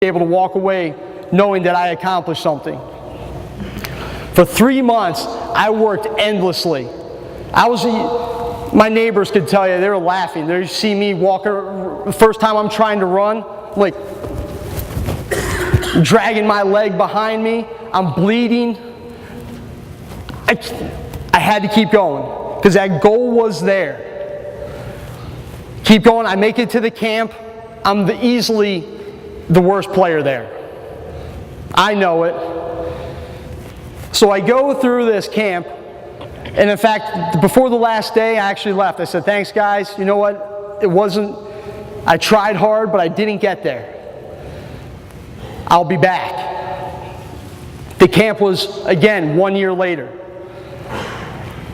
able to walk away knowing that I accomplished something. For 3 months, I worked endlessly. My neighbors could tell you, they were laughing. They see me walking, the first time I'm trying to run, like dragging my leg behind me, I'm bleeding. I had to keep going because that goal was there. Keep going, I make it to the camp. I'm easily the worst player there. I know it. So I go through this camp, and in fact, before the last day, I actually left. I said, thanks guys, you know what? I tried hard, but I didn't get there. I'll be back. The camp was, again, 1 year later.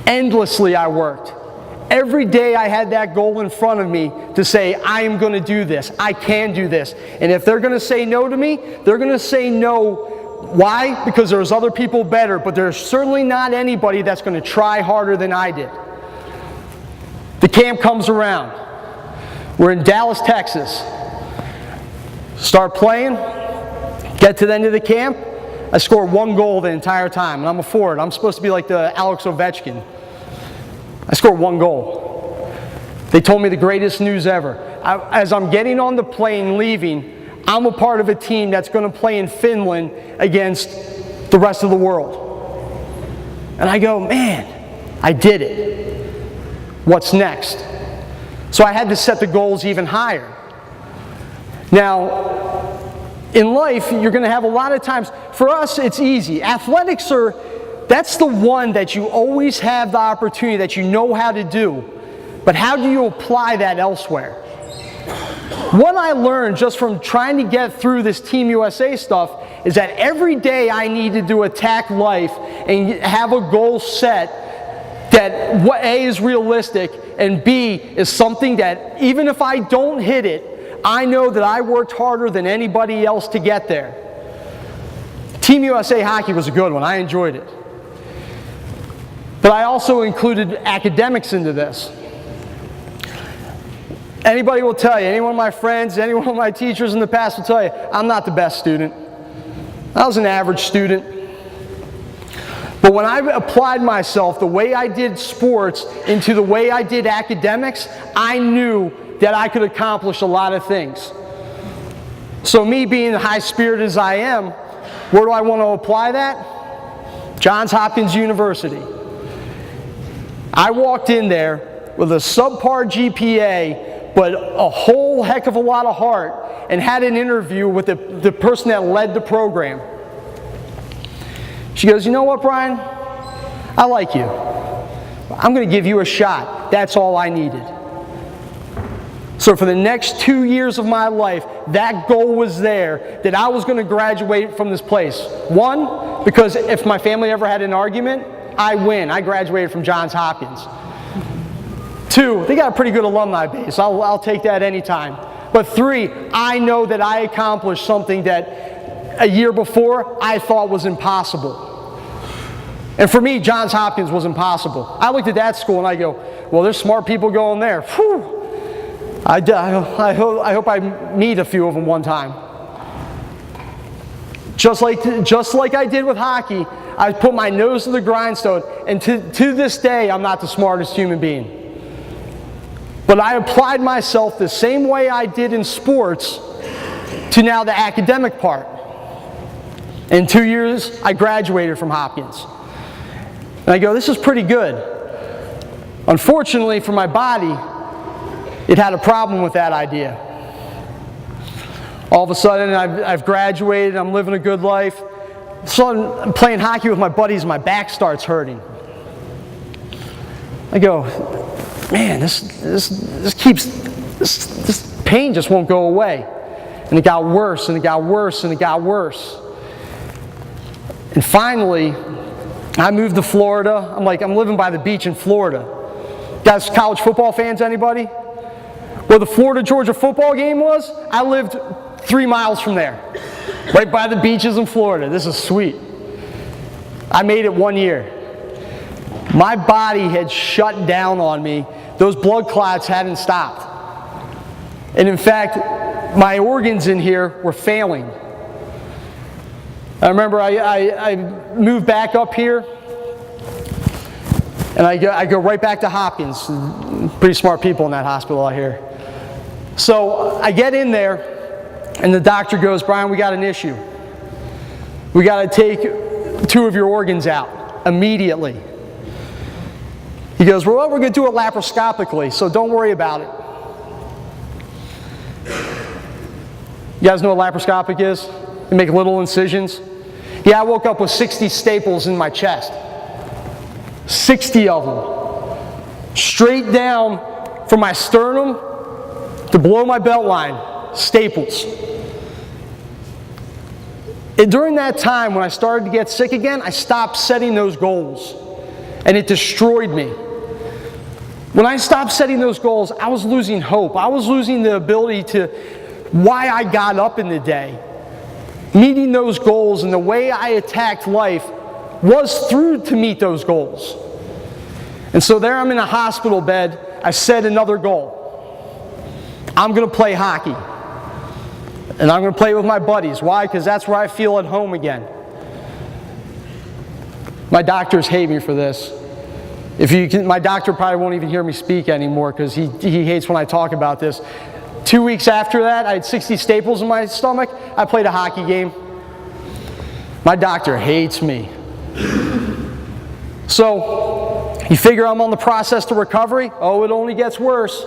Endlessly I worked. Every day I had that goal in front of me to say, I am going to do this. I can do this. And if they're going to say no to me, they're going to say no. Why? Because there's other people better, but there's certainly not anybody that's going to try harder than I did. The camp comes around. We're in Dallas, Texas. Start playing. Get to the end of the camp. I score 1 goal the entire time, and I'm a forward. I'm supposed to be like the Alex Ovechkin. I scored 1 goal. They told me the greatest news ever. As I'm getting on the plane leaving, I'm a part of a team that's going to play in Finland against the rest of the world. And I go, man, I did it. What's next? So I had to set the goals even higher. Now, in life, you're going to have a lot of times, for us, it's easy. Athletics that's the one that you always have the opportunity, that you know how to do. But how do you apply that elsewhere? What I learned just from trying to get through this Team USA stuff is that every day I needed to attack life and have a goal set that what A is realistic and B is something that even if I don't hit it, I know that I worked harder than anybody else to get there. Team USA hockey was a good one. I enjoyed it. But I also included academics into this. Anybody will tell you, any one of my friends, any one of my teachers in the past will tell you, I'm not the best student. I was an average student. But when I applied myself the way I did sports into the way I did academics, I knew that I could accomplish a lot of things. So me being high-spirited as I am, where do I want to apply that? Johns Hopkins University. I walked in there with a subpar GPA, but a whole heck of a lot of heart, and had an interview with the person that led the program. She goes, you know what, Brian? I like you. I'm going to give you a shot. That's all I needed. So for the next 2 years of my life, that goal was there, that I was going to graduate from this place. 1, because if my family ever had an argument, I win. I graduated from Johns Hopkins. 2, they got a pretty good alumni base. I'll take that anytime. But 3, I know that I accomplished something that a year before I thought was impossible. And for me, Johns Hopkins was impossible. I looked at that school and I go, well, there's smart people going there. Whew. I hope I meet a few of them one time. Just like I did with hockey, I put my nose to the grindstone, and to this day, I'm not the smartest human being. But I applied myself the same way I did in sports to now the academic part. In 2 years, I graduated from Hopkins. And I go, this is pretty good. Unfortunately for my body, it had a problem with that idea. All of a sudden, I've graduated, I'm living a good life. So I'm playing hockey with my buddies, and my back starts hurting. I go, man, this pain just won't go away. And it got worse, and it got worse, and it got worse. And finally, I moved to Florida. I'm living by the beach in Florida. Guys, college football fans, anybody? Where the Florida-Georgia football game was, I lived 3 miles from there. Right by the beaches in Florida. This is sweet. I made it 1 year. My body had shut down on me. Those blood clots hadn't stopped. And in fact, my organs in here were failing. I remember I moved back up here, and I go right back to Hopkins. Pretty smart people in that hospital out here. So I get in there, and the doctor goes, "Brian, we got an issue. We got to take 2 of your organs out immediately." He goes, "Well, we're going to do it laparoscopically, so don't worry about it." You guys know what laparoscopic is? They make little incisions. Yeah, I woke up with 60 staples in my chest. 60 of them. Straight down from my sternum to below my belt line. Staples. And during that time, when I started to get sick again, I stopped setting those goals. And it destroyed me. When I stopped setting those goals, I was losing hope. I was losing the ability to why I got up in the day. Meeting those goals and the way I attacked life was through to meet those goals. And so there I'm in a hospital bed. I set another goal. I'm going to play hockey. And I'm going to play with my buddies. Why? Because that's where I feel at home again. My doctors hate me for this. My doctor probably won't even hear me speak anymore because he hates when I talk about this. 2 weeks after that, I had 60 staples in my stomach. I played a hockey game. My doctor hates me. So, you figure I'm on the process to recovery? Oh, it only gets worse.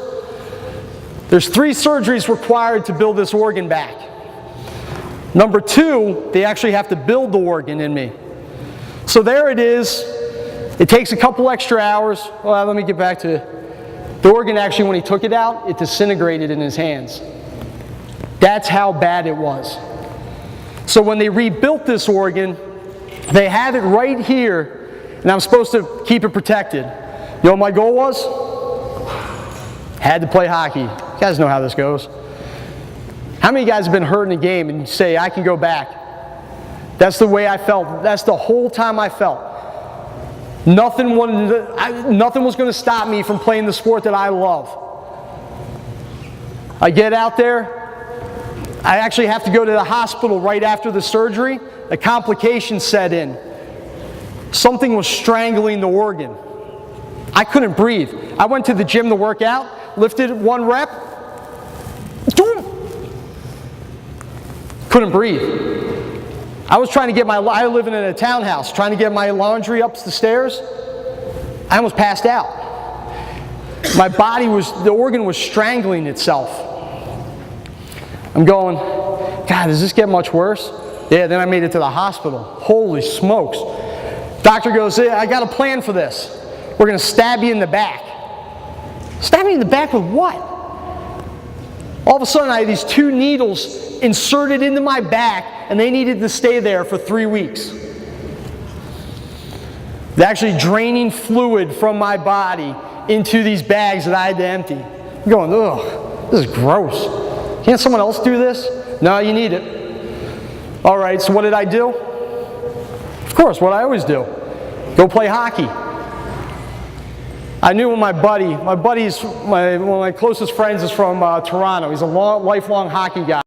There's 3 surgeries required to build this organ back. Number 2, they actually have to build the organ in me. So there it is. It takes a couple extra hours. Well, let me get back to the organ. Actually, when he took it out, it disintegrated in his hands. That's how bad it was. So when they rebuilt this organ, they have it right here, and I'm supposed to keep it protected. You know what my goal was? Had to play hockey. You guys know how this goes. How many of you guys have been hurt in a game and say, I can go back? That's the way I felt. That's the whole time I felt. Nothing was going to stop me from playing the sport that I love. I get out there. I actually have to go to the hospital right after the surgery. A complication set in. Something was strangling the organ. I couldn't breathe. I went to the gym to work out, lifted 1 rep. Couldn't breathe. I was trying to get I live in a townhouse, trying to get my laundry up the stairs. I almost passed out. My body the organ was strangling itself. I'm going, God, does this get much worse? Yeah, then I made it to the hospital. Holy smokes. Doctor goes, I got a plan for this. We're going to stab you in the back. Stab me in the back with what? All of a sudden, I had these 2 needles inserted into my back, and they needed to stay there for 3 weeks. They're actually draining fluid from my body into these bags that I had to empty. I'm going, ugh, this is gross. Can't someone else do this? No, you need it. All right, so what did I do? Of course, what I always do. Go play hockey. I knew when one of my closest friends is from Toronto. He's a lifelong hockey guy.